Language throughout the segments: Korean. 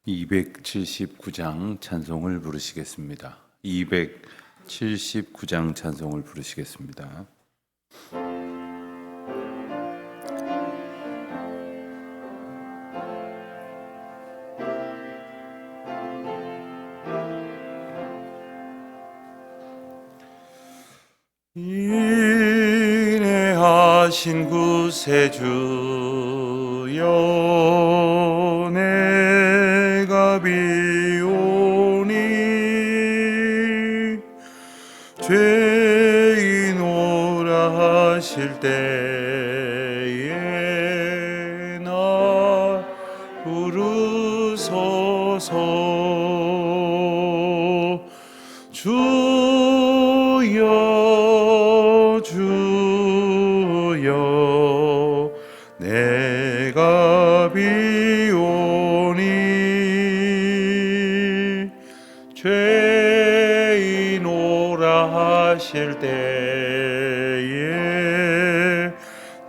279장 찬송을 부르시겠습니다. 279장 찬송을 부르시겠습니다. 인내하신 구세주여 내가 비오니 죄인 오라 하실 때에 나 부르소서. 주여 주여 내가 비오니 죄인 오라 하실 때에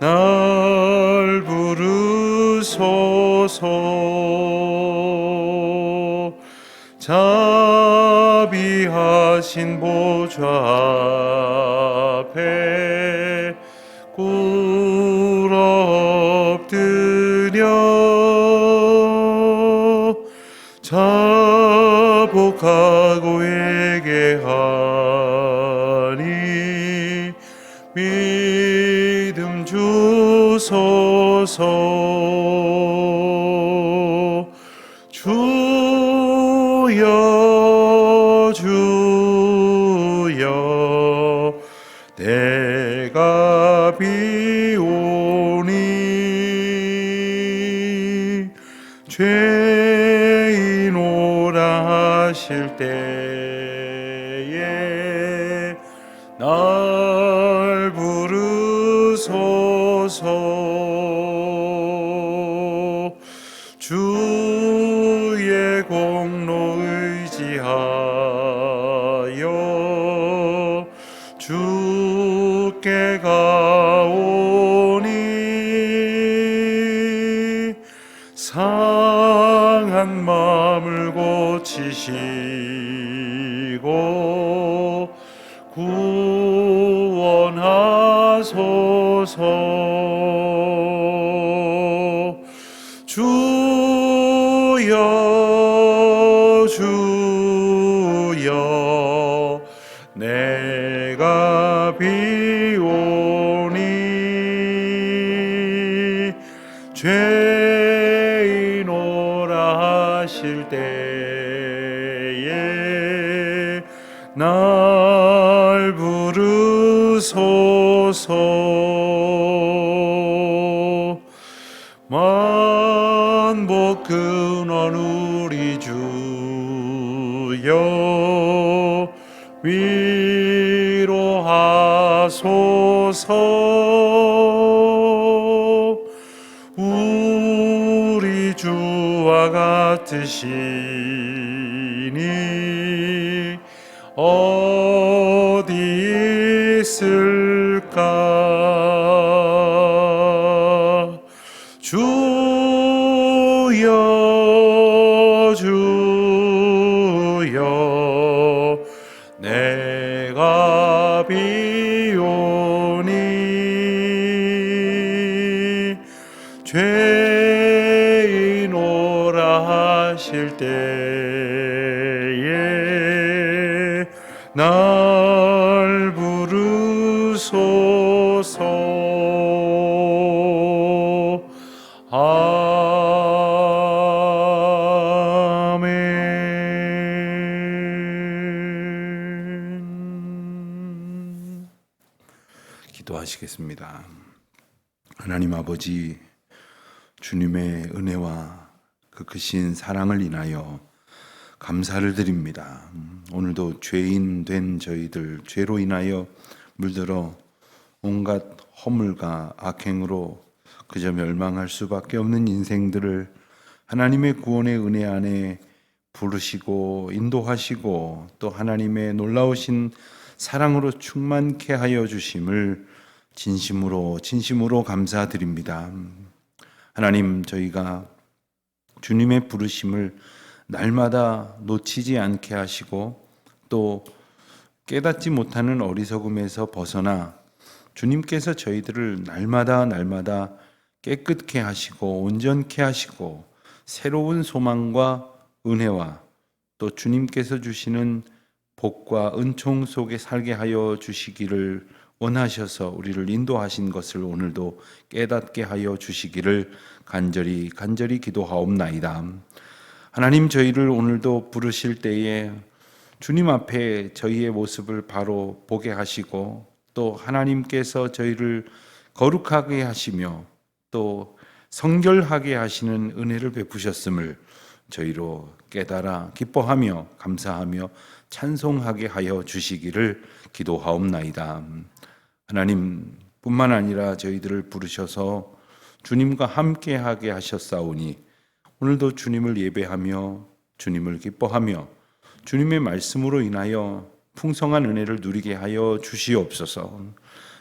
날 부르소서. 자비하신 보좌 앞에 꿇어 엎드려 자복하고 회개하니 믿음 주소서. 주여 주여 내가 비오니 죄인 오라 하실 때에 날 부르소서. 주의 공로 의지하여 주께 가오니 상한 마음을 고치시고 구원하소서. 주여 주여 내가 비오니 죄인 오라 하실 때에 날 부르소서. 만복 근원 우리 주여 위로하소서. 우리 주와 같으시니 어디 있을까. 주여 주여 내가 비오니 죄인 오라 하실 때에 날 부르소서. 아멘. 기도하시겠습니다. 하나님 아버지, 주님의 은혜와 그 크신 사랑을 인하여 감사를 드립니다. 오늘도 죄인 된 저희들, 죄로 인하여 물들어 온갖 허물과 악행으로 그저 멸망할 수밖에 없는 인생들을 하나님의 구원의 은혜 안에 부르시고 인도하시고 또 하나님의 놀라우신 사랑으로 충만케 하여 주심을 진심으로 감사드립니다. 하나님, 저희가 주님의 부르심을 날마다 놓치지 않게 하시고 또 깨닫지 못하는 어리석음에서 벗어나 주님께서 저희들을 날마다 깨끗게 하시고 온전케 하시고 새로운 소망과 은혜와 또 주님께서 주시는 복과 은총 속에 살게 하여 주시기를 원하셔서 우리를 인도하신 것을 오늘도 깨닫게 하여 주시기를 간절히 기도하옵나이다. 하나님, 저희를 오늘도 부르실 때에 주님 앞에 저희의 모습을 바로 보게 하시고 또 하나님께서 저희를 거룩하게 하시며 또 성결하게 하시는 은혜를 베푸셨음을 저희로 깨달아 기뻐하며 감사하며 찬송하게 하여 주시기를 기도하옵나이다. 하나님 뿐만 아니라 저희들을 부르셔서 주님과 함께하게 하셨사오니 오늘도 주님을 예배하며 주님을 기뻐하며 주님의 말씀으로 인하여 풍성한 은혜를 누리게 하여 주시옵소서.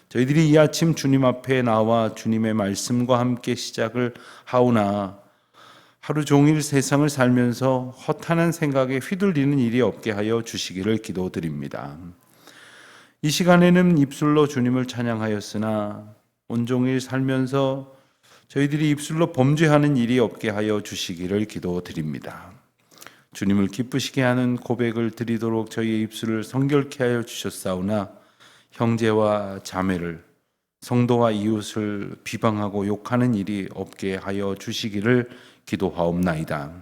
저희들이 이 아침 주님 앞에 나와 주님의 말씀과 함께 시작을 하오나 하루 종일 세상을 살면서 허탄한 생각에 휘둘리는 일이 없게 하여 주시기를 기도드립니다. 이 시간에는 입술로 주님을 찬양하였으나 온종일 살면서 저희들이 입술로 범죄하는 일이 없게 하여 주시기를 기도드립니다. 주님을 기쁘시게 하는 고백을 드리도록 저희의 입술을 성결케 하여 주셨사오나 형제와 자매를 성도와 이웃을 비방하고 욕하는 일이 없게 하여 주시기를 기도하옵나이다.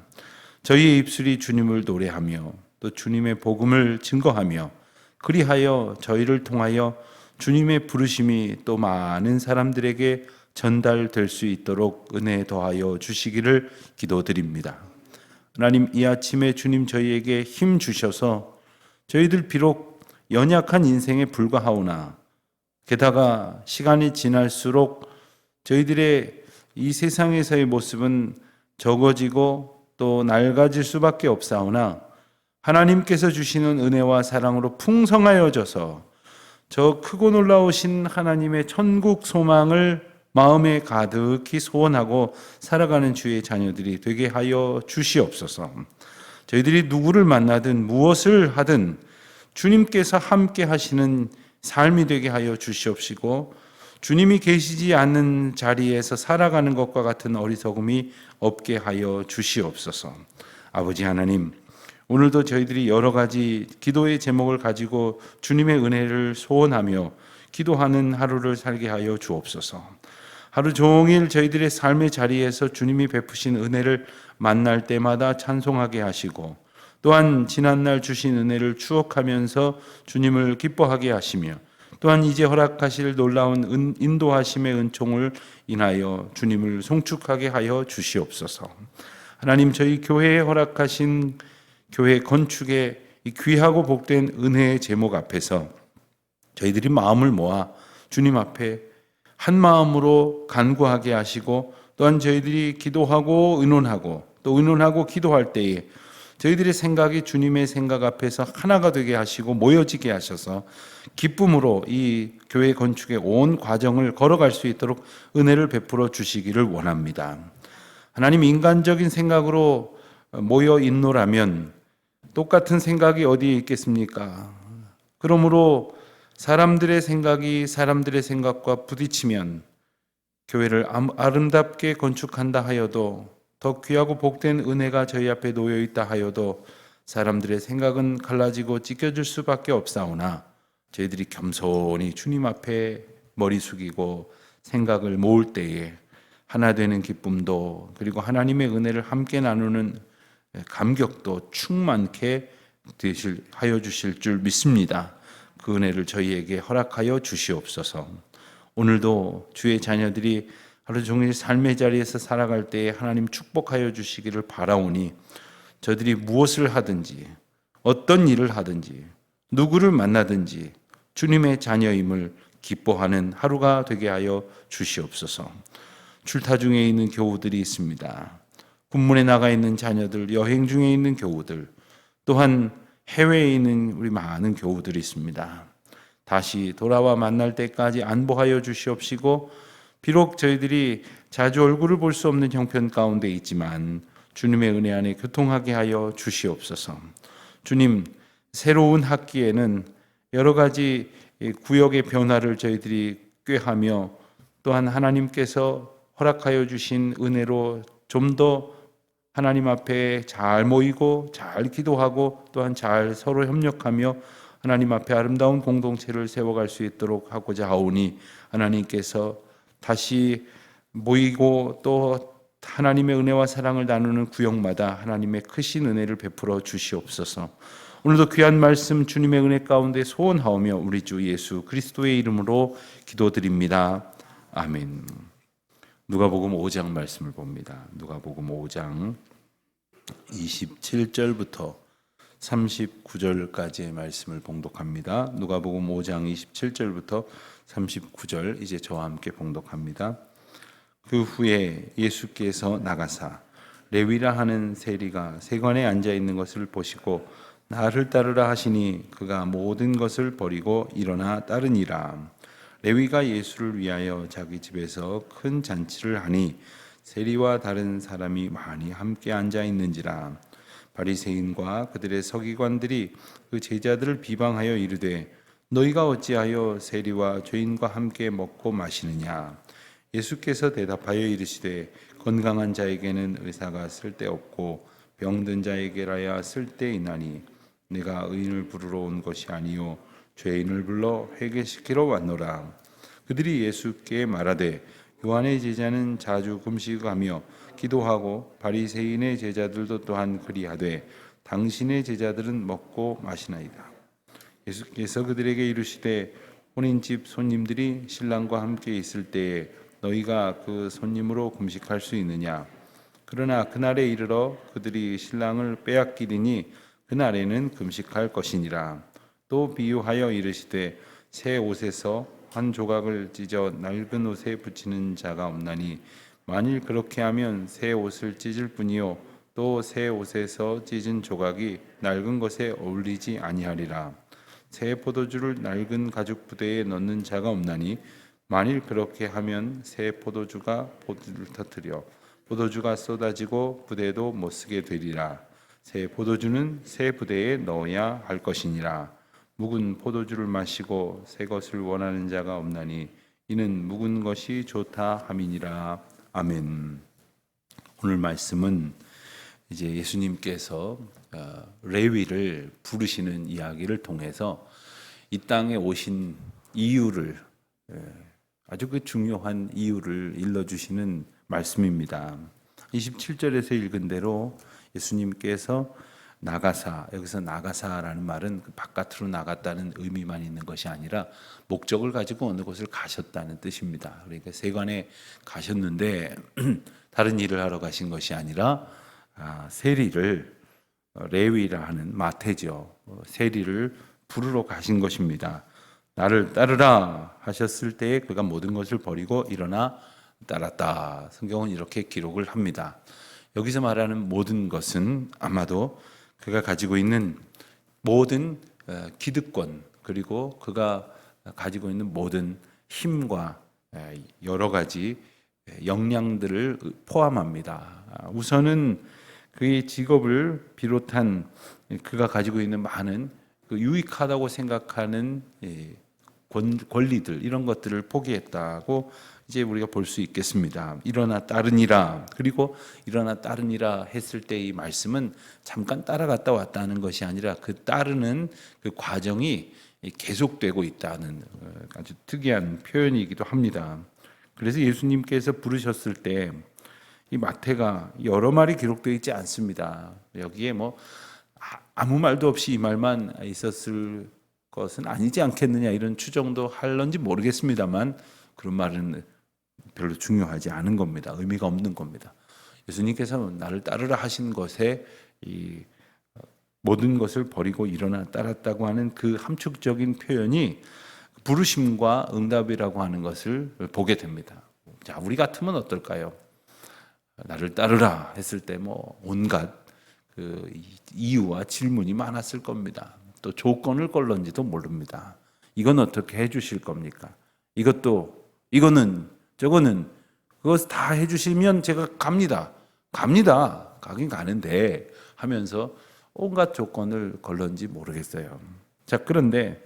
저희의 입술이 주님을 노래하며 또 주님의 복음을 증거하며 그리하여 저희를 통하여 주님의 부르심이 또 많은 사람들에게 전달될 수 있도록 은혜 더하여 주시기를 기도드립니다. 하나님, 이 아침에 주님 저희에게 힘 주셔서 저희들 비록 연약한 인생에 불과하오나 게다가 시간이 지날수록 저희들의 이 세상에서의 모습은 적어지고 또 낡아질 수밖에 없사오나 하나님께서 주시는 은혜와 사랑으로 풍성하여져서 저 크고 놀라우신 하나님의 천국 소망을 마음에 가득히 소원하고 살아가는 주의 자녀들이 되게 하여 주시옵소서. 저희들이 누구를 만나든 무엇을 하든 주님께서 함께 하시는 삶이 되게 하여 주시옵시고 주님이 계시지 않는 자리에서 살아가는 것과 같은 어리석음이 없게 하여 주시옵소서. 아버지 하나님, 오늘도 저희들이 여러 가지 기도의 제목을 가지고 주님의 은혜를 소원하며 기도하는 하루를 살게 하여 주옵소서. 하루 종일 저희들의 삶의 자리에서 주님이 베푸신 은혜를 만날 때마다 찬송하게 하시고 또한 지난날 주신 은혜를 추억하면서 주님을 기뻐하게 하시며 또한 이제 허락하실 놀라운 인도하심의 은총을 인하여 주님을 송축하게 하여 주시옵소서. 하나님, 저희 교회에 허락하신 교회 건축의 이 귀하고 복된 은혜의 제목 앞에서 저희들이 마음을 모아 주님 앞에 한 마음으로 간구하게 하시고 또한 저희들이 기도하고 의논하고 또 의논하고 기도할 때에 저희들의 생각이 주님의 생각 앞에서 하나가 되게 하시고 모여지게 하셔서 기쁨으로 이 교회 건축의 온 과정을 걸어갈 수 있도록 은혜를 베풀어 주시기를 원합니다. 하나님, 인간적인 생각으로 모여 있노라면 똑같은 생각이 어디에 있겠습니까? 그러므로 사람들의 생각이 사람들의 생각과 부딪히면 교회를 아름답게 건축한다 하여도 더 귀하고 복된 은혜가 저희 앞에 놓여 있다 하여도 사람들의 생각은 갈라지고 찢겨질 수밖에 없사오나 저희들이 겸손히 주님 앞에 머리 숙이고 생각을 모을 때에 하나 되는 기쁨도 그리고 하나님의 은혜를 함께 나누는 감격도 충만케 하여 주실 줄 믿습니다. 그 은혜를 저희에게 허락하여 주시옵소서. 오늘도 주의 자녀들이 하루 종일 삶의 자리에서 살아갈 때에 하나님 축복하여 주시기를 바라오니 저들이 무엇을 하든지 어떤 일을 하든지 누구를 만나든지 주님의 자녀임을 기뻐하는 하루가 되게 하여 주시옵소서. 출타 중에 있는 교우들이 있습니다. 군문에 나가 있는 자녀들, 여행 중에 있는 교우들, 또한 해외에 있는 우리 많은 교우들이 있습니다. 다시 돌아와 만날 때까지 안보하여 주시옵시고 비록 저희들이 자주 얼굴을 볼 수 없는 형편 가운데 있지만 주님의 은혜 안에 교통하게 하여 주시옵소서. 주님, 새로운 학기에는 여러 가지 구역의 변화를 저희들이 꾀하며 또한 하나님께서 허락하여 주신 은혜로 좀 더 하나님 앞에 잘 모이고 잘 기도하고 또한 잘 서로 협력하며 하나님 앞에 아름다운 공동체를 세워갈 수 있도록 하고자 하오니 하나님께서 다시 모이고 또 하나님의 은혜와 사랑을 나누는 구역마다 하나님의 크신 은혜를 베풀어 주시옵소서. 오늘도 귀한 말씀 주님의 은혜 가운데 소원하오며 우리 주 예수 그리스도의 이름으로 기도드립니다. 아멘. 누가복음 5장 말씀을 봅니다. 누가복음 5장 27절부터 39절까지의 말씀을 봉독합니다. 누가복음 5장 27절부터 39절 이제 저와 함께 봉독합니다. 그 후에 예수께서 나가사 레위라 하는 세리가 세관에 앉아 있는 것을 보시고 나를 따르라 하시니 그가 모든 것을 버리고 일어나 따르니라. 레위가 예수를 위하여 자기 집에서 큰 잔치를 하니 세리와 다른 사람이 많이 함께 앉아 있는지라. 바리새인과 그들의 서기관들이 그 제자들을 비방하여 이르되 너희가 어찌하여 세리와 죄인과 함께 먹고 마시느냐. 예수께서 대답하여 이르시되 건강한 자에게는 의사가 쓸데없고 병든 자에게라야 쓸데있나니 내가 의인을 부르러 온 것이 아니요 죄인을 불러 회개시키러 왔노라. 그들이 예수께 말하되 요한의 제자는 자주 금식하며 기도하고 바리새인의 제자들도 또한 그리하되 당신의 제자들은 먹고 마시나이다. 예수께서 그들에게 이르시되 혼인집 손님들이 신랑과 함께 있을 때에 너희가 그 손님으로 금식할 수 있느냐. 그러나 그날에 이르러 그들이 신랑을 빼앗기리니 그날에는 금식할 것이니라. 또 비유하여 이르시되 새 옷에서 한 조각을 찢어 낡은 옷에 붙이는 자가 없나니 만일 그렇게 하면 새 옷을 찢을 뿐이요 또 새 옷에서 찢은 조각이 낡은 것에 어울리지 아니하리라. 새 포도주를 낡은 가죽 부대에 넣는 자가 없나니 만일 그렇게 하면 새 포도주가 포도를 터뜨려 포도주가 쏟아지고 부대도 못 쓰게 되리라. 새 포도주는 새 부대에 넣어야 할 것이니라. 묵은 포도주를 마시고 새 것을 원하는 자가 없나니 이는 묵은 것이 좋다 함이니라. 아멘. 오늘 말씀은 이제 예수님께서 레위를 부르시는 이야기를 통해서 이 땅에 오신 이유를 아주 그 중요한 이유를 일러주시는 말씀입니다. 27절에서 읽은 대로 예수님께서 나가사, 여기서 나가사라는 말은 그 바깥으로 나갔다는 의미만 있는 것이 아니라 목적을 가지고 어느 곳을 가셨다는 뜻입니다. 그러니까 세관에 가셨는데 다른 일을 하러 가신 것이 아니라 세리를 레위라 하는 마태죠. 세리를 부르러 가신 것입니다. 나를 따르라 하셨을 때에 그가 모든 것을 버리고 일어나 따랐다. 성경은 이렇게 기록을 합니다. 여기서 말하는 모든 것은 아마도 그가 가지고 있는 모든 기득권 그리고 그가 가지고 있는 모든 힘과 여러 가지 역량들을 포함합니다. 우선은 그의 직업을 비롯한 그가 가지고 있는 많은 그 유익하다고 생각하는 권리들 이런 것들을 포기했다고 이제 우리가 볼 수 있겠습니다. 일어나 따르니라. 그리고 일어나 따르니라 했을 때 이 말씀은 잠깐 따라갔다 왔다는 것이 아니라 그 따르는 그 과정이 계속되고 있다는 아주 특이한 표현이기도 합니다. 그래서 예수님께서 부르셨을 때 이 마태가 여러 말이 기록되어 있지 않습니다. 여기에 뭐 아무 말도 없이 이 말만 있었을 것은 아니지 않겠느냐 이런 추정도 할런지 모르겠습니다만 그런 말은 별로 중요하지 않은 겁니다. 의미가 없는 겁니다. 예수님께서 나를 따르라 하신 것에 이 모든 것을 버리고 일어나 따랐다고 하는 그 함축적인 표현이 부르심과 응답이라고 하는 것을 보게 됩니다. 자, 우리 같으면 어떨까요? 나를 따르라 했을 때 뭐 온갖 그 이유와 질문이 많았을 겁니다. 또 조건을 걸런지도 모릅니다. 이건 어떻게 해주실 겁니까? 이거는 저거는 그것 다 해주시면 제가 갑니다. 가긴 가는데 하면서 온갖 조건을 걸던지 모르겠어요. 자, 그런데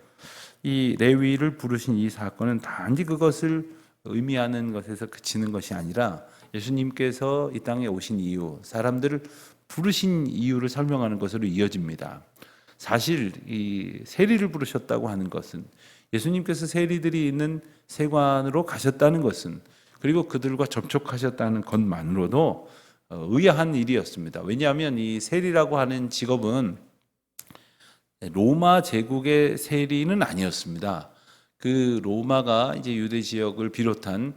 이 레위를 부르신 이 사건은 단지 그것을 의미하는 것에서 그치는 것이 아니라 예수님께서 이 땅에 오신 이유, 사람들을 부르신 이유를 설명하는 것으로 이어집니다. 사실 이 세리를 부르셨다고 하는 것은, 예수님께서 세리들이 있는 세관으로 가셨다는 것은, 그리고 그들과 접촉하셨다는 것만으로도 의아한 일이었습니다. 왜냐하면 이 세리라고 하는 직업은 로마 제국의 세리는 아니었습니다. 그 로마가 이제 유대 지역을 비롯한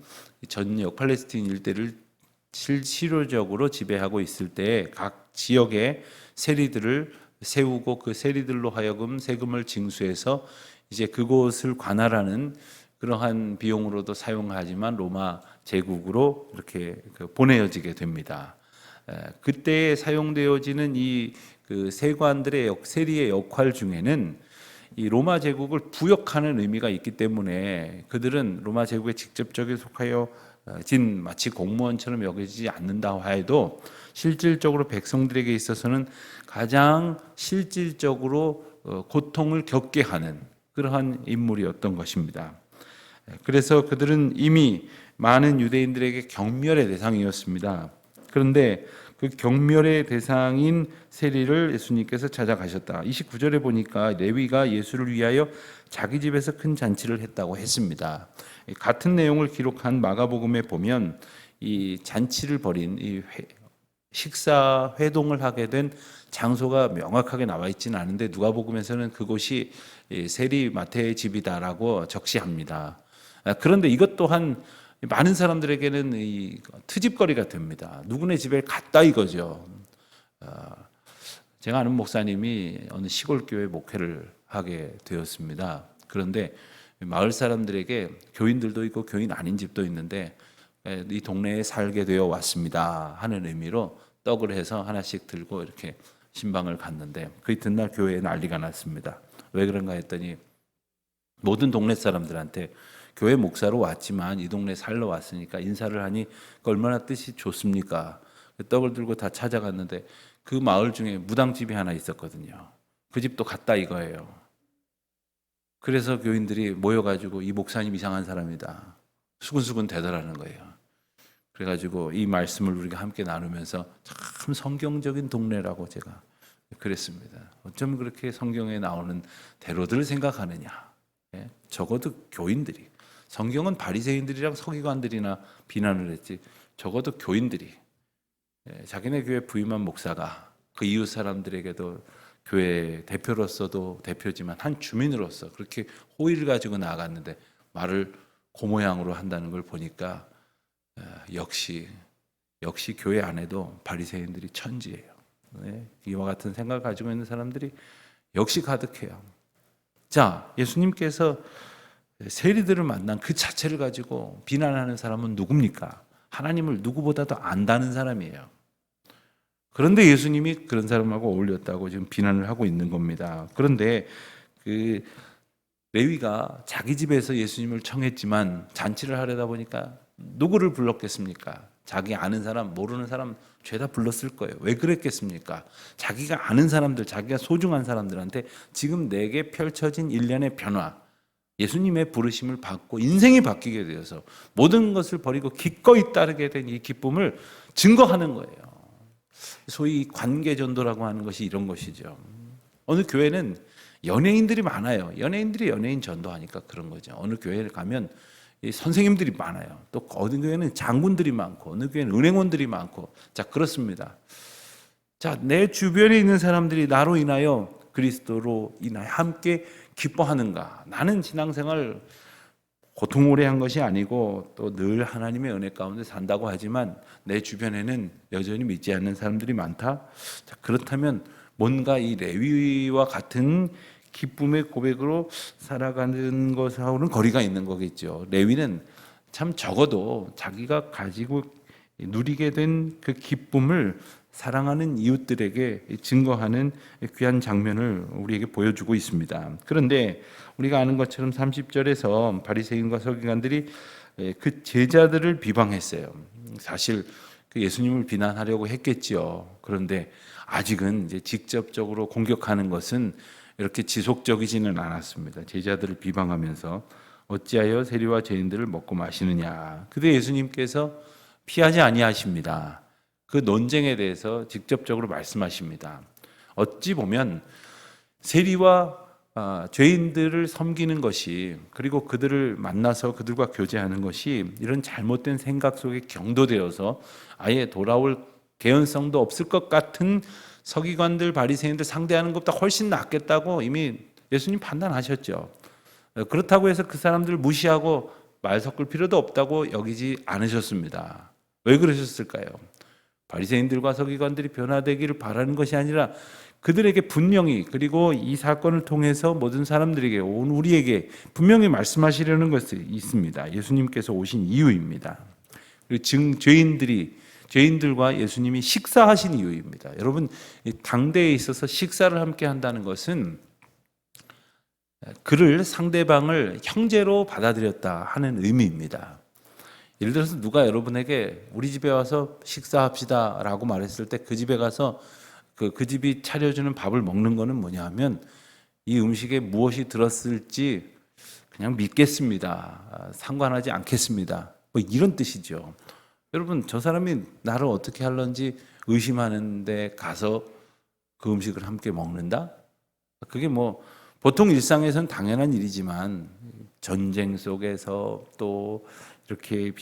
전역 팔레스틴 일대를 실질적으로 지배하고 있을 때 각 지역의 세리들을 세우고 그 세리들로 하여금 세금을 징수해서 이제 그곳을 관할하는 그러한 비용으로도 사용하지만 로마 제국으로 이렇게 보내어지게 됩니다. 그때 사용되어지는 이 그 세관들의 세리의 역할 중에는 이 로마 제국을 부역하는 의미가 있기 때문에 그들은 로마 제국에 직접적으로 속하여 진 마치 공무원처럼 여겨지지 않는다 하여도 실질적으로 백성들에게 있어서는 가장 실질적으로 고통을 겪게 하는 그러한 인물이었던 것입니다. 그래서 그들은 이미 많은 유대인들에게 경멸의 대상이었습니다. 그런데 그 경멸의 대상인 세리를 예수님께서 찾아가셨다. 29절에 보니까 레위가 예수를 위하여 자기 집에서 큰 잔치를 했다고 했습니다. 같은 내용을 기록한 마가복음에 보면 이 잔치를 벌인 이 식사 회동을 하게 된 장소가 명확하게 나와 있지는 않은데 누가복음에서는 그곳이 세리 마태의 집이다라고 적시합니다. 그런데 이것 또한 많은 사람들에게는 이 트집거리가 됩니다. 누구네 집에 갔다 이거죠. 제가 아는 목사님이 어느 시골 교회 목회를 하게 되었습니다. 그런데 마을 사람들에게 교인들도 있고 교인 아닌 집도 있는데 이 동네에 살게 되어 왔습니다 하는 의미로 떡을 해서 하나씩 들고 이렇게 신방을 갔는데 그 이튿날 교회에 난리가 났습니다. 왜 그런가 했더니 모든 동네 사람들한테 교회 목사로 왔지만 이 동네 살러 왔으니까 인사를 하니 얼마나 뜻이 좋습니까? 떡을 들고 다 찾아갔는데 그 마을 중에 무당집이 하나 있었거든요. 그 집도 갔다 이거예요. 그래서 교인들이 모여가지고 이 목사님 이상한 사람이다. 수근수근 대더라는 거예요. 그래가지고 이 말씀을 우리가 함께 나누면서 참 성경적인 동네라고 제가 그랬습니다. 어쩜 그렇게 성경에 나오는 대로들 생각하느냐. 적어도 교인들이, 성경은 바리새인들이랑 서기관들이나 비난을 했지 적어도 교인들이, 자기네 교회 부임한 목사가 그 이웃 사람들에게도 교회 대표로서도 대표지만 한 주민으로서 그렇게 호의를 가지고 나아갔는데 말을 그 모양으로 한다는 걸 보니까 역시 교회 안에도 바리새인들이 천지예요. 이와 같은 생각을 가지고 있는 사람들이 역시 가득해요. 자, 예수님께서 세리들을 만난 그 자체를 가지고 비난하는 사람은 누굽니까? 하나님을 누구보다도 안다는 사람이에요. 그런데 예수님이 그런 사람하고 어울렸다고 지금 비난을 하고 있는 겁니다. 그런데 그 레위가 자기 집에서 예수님을 청했지만 잔치를 하려다 보니까 누구를 불렀겠습니까? 자기 아는 사람, 모르는 사람 죄다 불렀을 거예요. 왜 그랬겠습니까? 자기가 아는 사람들, 자기가 소중한 사람들한테 지금 내게 펼쳐진 일련의 변화, 예수님의 부르심을 받고 인생이 바뀌게 되어서 모든 것을 버리고 기꺼이 따르게 된 이 기쁨을 증거하는 거예요. 소위 관계전도라고 하는 것이 이런 것이죠. 어느 교회는 연예인들이 많아요. 연예인들이 연예인 전도하니까 그런 거죠. 어느 교회를 가면 선생님들이 많아요. 또 어느 교회는 장군들이 많고 어느 교회는 은행원들이 많고, 자, 그렇습니다. 자, 내 주변에 있는 사람들이 나로 인하여 그리스도로 인하여 함께 기뻐하는가? 나는 신앙생활 고통 오래 한 것이 아니고 또 늘 하나님의 은혜 가운데 산다고 하지만 내 주변에는 여전히 믿지 않는 사람들이 많다. 자, 그렇다면 뭔가 이 레위와 같은 기쁨의 고백으로 살아가는 것하고는 거리가 있는 거겠죠. 레위는 참 적어도 자기가 가지고 누리게 된 그 기쁨을 사랑하는 이웃들에게 증거하는 귀한 장면을 우리에게 보여주고 있습니다. 그런데 우리가 아는 것처럼 30절에서 바리새인과 서기관들이 그 제자들을 비방했어요. 사실 그 예수님을 비난하려고 했겠지요. 그런데 아직은 이제 직접적으로 공격하는 것은 이렇게 지속적이지는 않았습니다. 제자들을 비방하면서 어찌하여 세리와 죄인들을 먹고 마시느냐. 근데 예수님께서 피하지 아니하십니다. 그 논쟁에 대해서 직접적으로 말씀하십니다. 어찌 보면 세리와 죄인들을 섬기는 것이, 그리고 그들을 만나서 그들과 교제하는 것이 이런 잘못된 생각 속에 경도되어서 아예 돌아올 개연성도 없을 것 같은 서기관들, 바리새인들 상대하는 것보다 훨씬 낫겠다고 이미 예수님 판단하셨죠. 그렇다고 해서 그 사람들을 무시하고 말 섞을 필요도 없다고 여기지 않으셨습니다. 왜 그러셨을까요? 바리새인들과 서기관들이 변화되기를 바라는 것이 아니라 그들에게 분명히, 그리고 이 사건을 통해서 모든 사람들에게, 온 우리에게 분명히 말씀하시려는 것이 있습니다. 예수님께서 오신 이유입니다. 그리고 죄인들과 예수님이 식사하신 이유입니다. 여러분, 당대에 있어서 식사를 함께 한다는 것은 그를, 상대방을 형제로 받아들였다 하는 의미입니다. 예를 들어서 누가 여러분에게 우리 집에 와서 식사합시다 라고 말했을 때 그 집에 가서 그 집이 차려주는 밥을 먹는 거는 뭐냐 하면 이 음식에 무엇이 들었을지 그냥 믿겠습니다. 상관하지 않겠습니다. 뭐 이런 뜻이죠. 여러분, 저 사람이 나를 어떻게 할런지 의심하는데 가서 그 음식을 함께 먹는다? 그게 뭐 보통 일상에서는 당연한 일이지만 전쟁 속에서 또 이렇게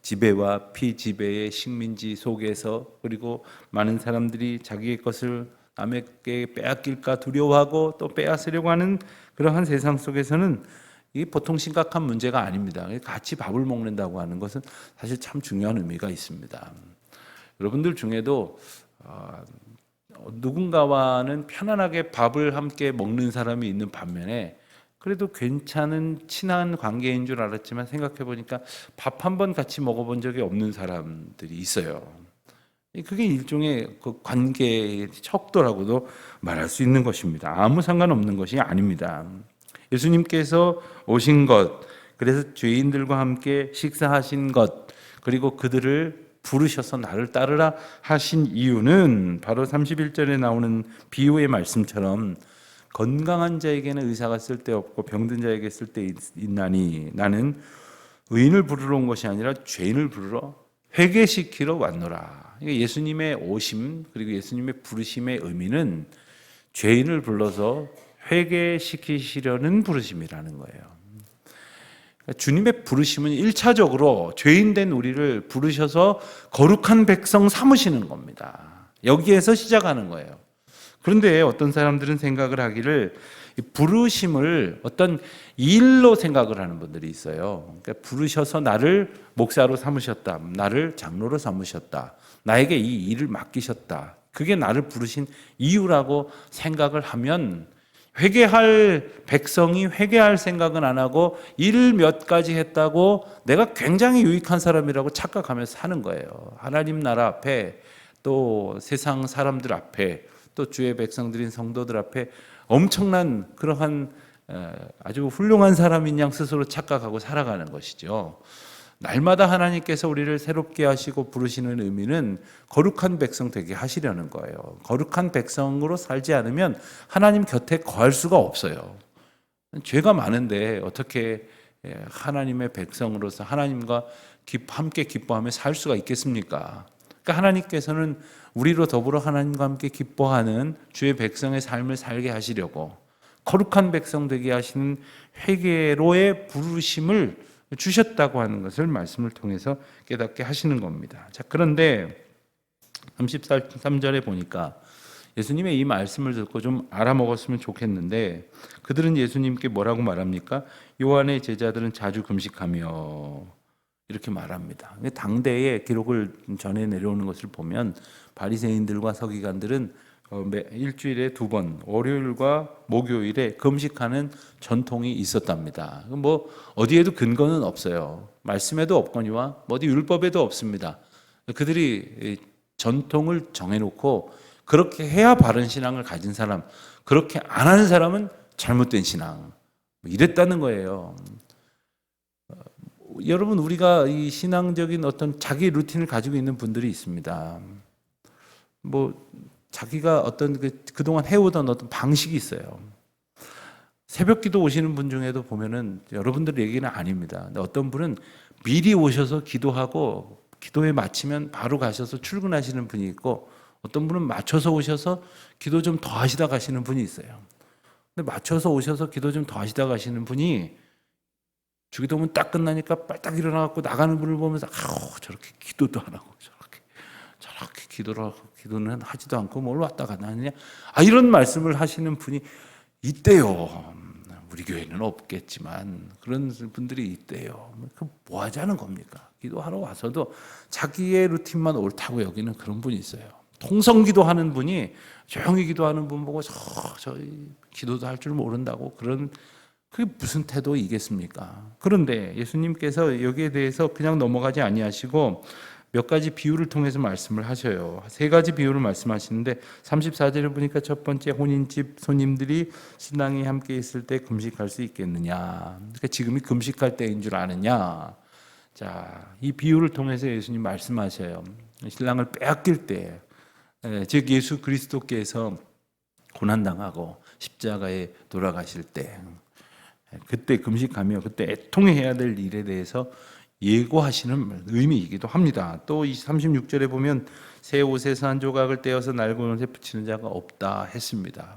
지배와 피지배의 식민지 속에서, 그리고 많은 사람들이 자기의 것을 남에게 빼앗길까 두려워하고 또 빼앗으려고 하는 그러한 세상 속에서는 이게 보통 심각한 문제가 아닙니다. 같이 밥을 먹는다고 하는 것은 사실 참 중요한 의미가 있습니다. 여러분들 중에도 누군가와는 편안하게 밥을 함께 먹는 사람이 있는 반면에 그래도 괜찮은 친한 관계인 줄 알았지만 생각해 보니까 밥 한 번 같이 먹어본 적이 없는 사람들이 있어요. 그게 일종의 그 관계의 척도라고도 말할 수 있는 것입니다. 아무 상관없는 것이 아닙니다. 예수님께서 오신 것, 그래서 죄인들과 함께 식사하신 것, 그리고 그들을 부르셔서 나를 따르라 하신 이유는 바로 31절에 나오는 비유의 말씀처럼 건강한 자에게는 의사가 쓸데없고 병든 자에게 쓸데있나니 나는 의인을 부르러 온 것이 아니라 죄인을 부르러 회개시키러 왔노라. 예수님의 오심, 그리고 예수님의 부르심의 의미는 죄인을 불러서 회개시키시려는 부르심이라는 거예요. 주님의 부르심은 1차적으로 죄인된 우리를 부르셔서 거룩한 백성 삼으시는 겁니다. 여기에서 시작하는 거예요. 그런데 어떤 사람들은 생각을 하기를 부르심을 어떤 일로 생각을 하는 분들이 있어요. 그러니까 부르셔서 나를 목사로 삼으셨다, 나를 장로로 삼으셨다, 나에게 이 일을 맡기셨다, 그게 나를 부르신 이유라고 생각을 하면 회개할 백성이 회개할 생각은 안 하고 일 몇 가지 했다고 내가 굉장히 유익한 사람이라고 착각하면서 사는 거예요. 하나님 나라 앞에, 또 세상 사람들 앞에, 또 주의 백성들인 성도들 앞에 엄청난 그러한 아주 훌륭한 사람인 양 스스로 착각하고 살아가는 것이죠. 날마다 하나님께서 우리를 새롭게 하시고 부르시는 의미는 거룩한 백성 되게 하시려는 거예요. 거룩한 백성으로 살지 않으면 하나님 곁에 거할 수가 없어요. 죄가 많은데 어떻게 하나님의 백성으로서 하나님과 함께 기뻐하며 살 수가 있겠습니까? 그러니까 하나님께서는 우리로 더불어 하나님과 함께 기뻐하는 주의 백성의 삶을 살게 하시려고 거룩한 백성 되게 하시는 회개로의 부르심을 주셨다고 하는 것을 말씀을 통해서 깨닫게 하시는 겁니다. 자, 그런데 33절에 보니까 예수님의 이 말씀을 듣고 좀 알아먹었으면 좋겠는데 그들은 예수님께 뭐라고 말합니까? 요한의 제자들은 자주 금식하며 이렇게 말합니다. 당대의 기록을 전해 내려오는 것을 보면 바리새인들과 서기관들은 일주일에 2번, 월요일과 목요일에 금식하는 전통이 있었답니다. 뭐 어디에도 근거는 없어요. 말씀에도 없거니와 어디 율법에도 없습니다. 그들이 전통을 정해놓고 그렇게 해야 바른 신앙을 가진 사람, 그렇게 안 하는 사람은 잘못된 신앙, 이랬다는 거예요. 여러분, 우리가 이 신앙적인 어떤 자기 루틴을 가지고 있는 분들이 있습니다. 뭐 자기가 어떤 그동안 해오던 어떤 방식이 있어요. 새벽 기도 오시는 분 중에도 보면은 여러분들 얘기는 아닙니다. 근데 어떤 분은 미리 오셔서 기도하고 기도에 마치면 바로 가셔서 출근하시는 분이 있고, 어떤 분은 맞춰서 오셔서 기도 좀 더 하시다 가시는 분이 있어요. 근데 맞춰서 오셔서 기도 좀 더 하시다 가시는 분이 주기도문 딱 끝나니까 빨딱 일어나갖고 나가는 분을 보면서 저렇게 기도도 안 하고 저렇게 기도를 하고 기도는 하지도 않고 뭘 왔다 갔다 하느냐, 이런 말씀을 하시는 분이 있대요. 우리 교회는 없겠지만 그런 분들이 있대요. 뭐 하자는 겁니까? 기도하러 와서도 자기의 루틴만 옳다고 여기는 그런 분이 있어요. 통성기도 하는 분이 조용히 기도하는 분 보고 저 기도도 할 줄 모른다고, 그게 무슨 태도이겠습니까? 그런데 예수님께서 여기에 대해서 그냥 넘어가지 아니하시고 몇 가지 비유를 통해서 말씀을 하셔요. 세 가지 비유를 말씀하시는데 34절에 보니까 첫 번째, 혼인집 손님들이 신랑이 함께 있을 때 금식할 수 있겠느냐. 그러니까 지금이 금식할 때인 줄 아느냐. 자, 이 비유를 통해서 예수님 말씀하셔요. 신랑을 빼앗길 때, 즉 예수 그리스도께서 고난당하고 십자가에 돌아가실 때, 그때 금식하며 그때 애통해야 될 일에 대해서 예고하시는 의미이기도 합니다. 또 36절에 보면 새 옷에서 한 조각을 떼어서 낡은 옷에 붙이는 자가 없다 했습니다.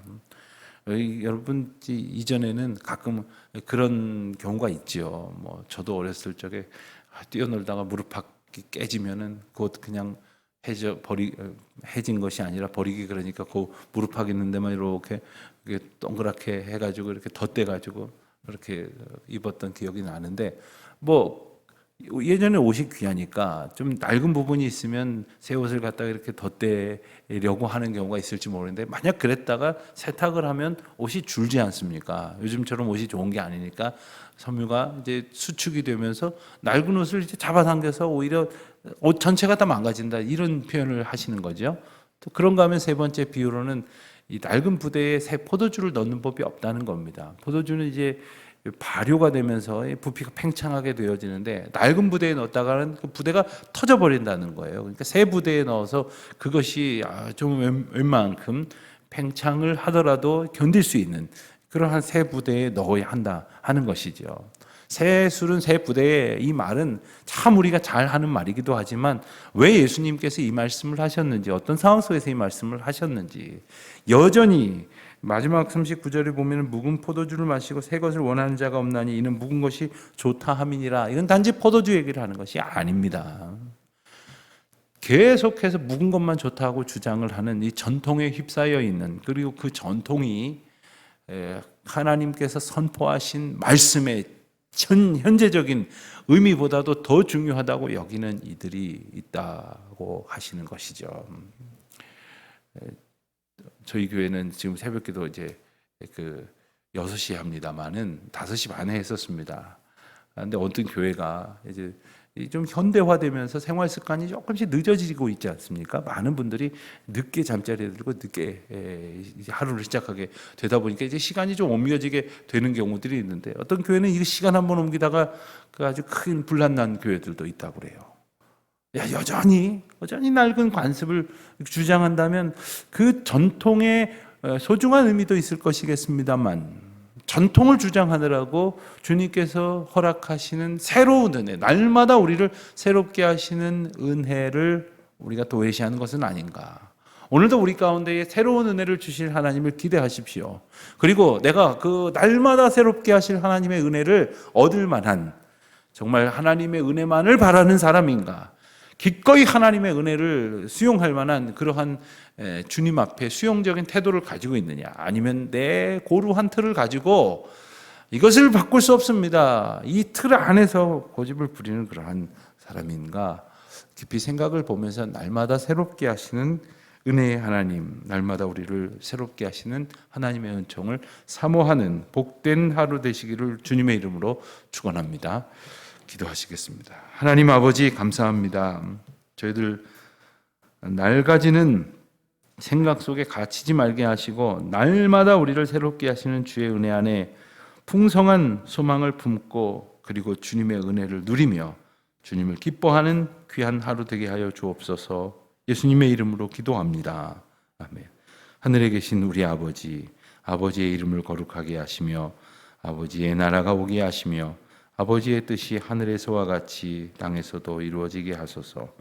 여러분, 이전에는 가끔 그런 경우가 있죠. 뭐 저도 어렸을 적에 뛰어놀다가 무릎팍이 깨지면은 그것 그냥 해진 것이 아니라 버리기, 그러니까 그 무릎팍 있는 데만 이렇게 동그랗게 해가지고 이렇게 덧대가지고 그렇게 입었던 기억이 나는데, 뭐 예전에 옷이 귀하니까 좀 낡은 부분이 있으면 새 옷을 갖다가 이렇게 덧대려고 하는 경우가 있을지 모르는데, 만약 그랬다가 세탁을 하면 옷이 줄지 않습니까? 요즘처럼 옷이 좋은 게 아니니까 섬유가 이제 수축이 되면서 낡은 옷을 이제 잡아당겨서 오히려 옷 전체가 다 망가진다, 이런 표현을 하시는 거죠. 또 그런가 하면 세 번째 비유로는 이 낡은 부대에 새 포도주를 넣는 법이 없다는 겁니다. 포도주는 이제 발효가 되면서 부피가 팽창하게 되어지는데, 낡은 부대에 넣었다가는 그 부대가 터져버린다는 거예요. 그러니까 새 부대에 넣어서 그것이 좀 웬만큼 팽창을 하더라도 견딜 수 있는 그러한 새 부대에 넣어야 한다 하는 것이죠. 새 술은 새 부대에, 이 말은 참 우리가 잘 하는 말이기도 하지만 왜 예수님께서 이 말씀을 하셨는지, 어떤 상황 속에서 이 말씀을 하셨는지, 여전히 마지막 39절에 보면 묵은 포도주를 마시고 새 것을 원하는 자가 없나니 이는 묵은 것이 좋다 함이니라. 이건 단지 포도주 얘기를 하는 것이 아닙니다. 계속해서 묵은 것만 좋다고 주장을 하는 이 전통에 휩싸여 있는, 그리고 그 전통이 하나님께서 선포하신 말씀의 현재적인 의미보다도 더 중요하다고 여기는 이들이 있다고 하시는 것이죠. 저희 교회는 지금 새벽기도 이제 6시에 합니다만은 5시 반에 했었습니다. 그런데 어떤 교회가 이제 좀 현대화되면서 생활 습관이 조금씩 늦어지고 있지 않습니까? 많은 분들이 늦게 잠자리에 들고 늦게 하루를 시작하게 되다 보니까 이제 시간이 좀 옮겨지게 되는 경우들이 있는데, 어떤 교회는 이 시간 한번 옮기다가 그 아주 큰 분란 난 교회들도 있다고 그래요. 여전히 낡은 관습을 주장한다면 그 전통의 소중한 의미도 있을 것이겠습니다만, 전통을 주장하느라고 주님께서 허락하시는 새로운 은혜, 날마다 우리를 새롭게 하시는 은혜를 우리가 도외시하는 것은 아닌가. 오늘도 우리 가운데에 새로운 은혜를 주실 하나님을 기대하십시오. 그리고 내가 그 날마다 새롭게 하실 하나님의 은혜를 얻을 만한, 정말 하나님의 은혜만을 바라는 사람인가, 기꺼이 하나님의 은혜를 수용할 만한 그러한 주님 앞에 수용적인 태도를 가지고 있느냐, 아니면 내 고루 한 틀을 가지고 이것을 바꿀 수 없습니다, 이 틀 안에서 고집을 부리는 그러한 사람인가, 깊이 생각을 보면서 날마다 새롭게 하시는 은혜의 하나님, 날마다 우리를 새롭게 하시는 하나님의 은총을 사모하는 복된 하루 되시기를 주님의 이름으로 축원합니다. 기도하시겠습니다. 하나님 아버지, 감사합니다. 저희들 낡아지는 생각 속에 갇히지 말게 하시고 날마다 우리를 새롭게 하시는 주의 은혜 안에 풍성한 소망을 품고 그리고 주님의 은혜를 누리며 주님을 기뻐하는 귀한 하루 되게 하여 주옵소서. 예수님의 이름으로 기도합니다. 아멘. 하늘에 계신 우리 아버지, 아버지의 이름을 거룩하게 하시며 아버지의 나라가 오게 하시며 아버지의 뜻이 하늘에서와 같이 땅에서도 이루어지게 하소서.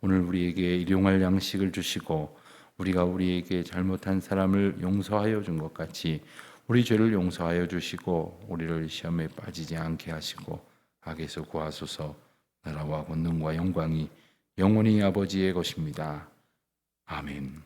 오늘 우리에게 일용할 양식을 주시고 우리가 우리에게 잘못한 사람을 용서하여 준 것 같이 우리 죄를 용서하여 주시고 우리를 시험에 빠지지 않게 하시고 악에서 구하소서. 나라와 권능과 영광이 영원히 아버지의 것입니다. 아멘.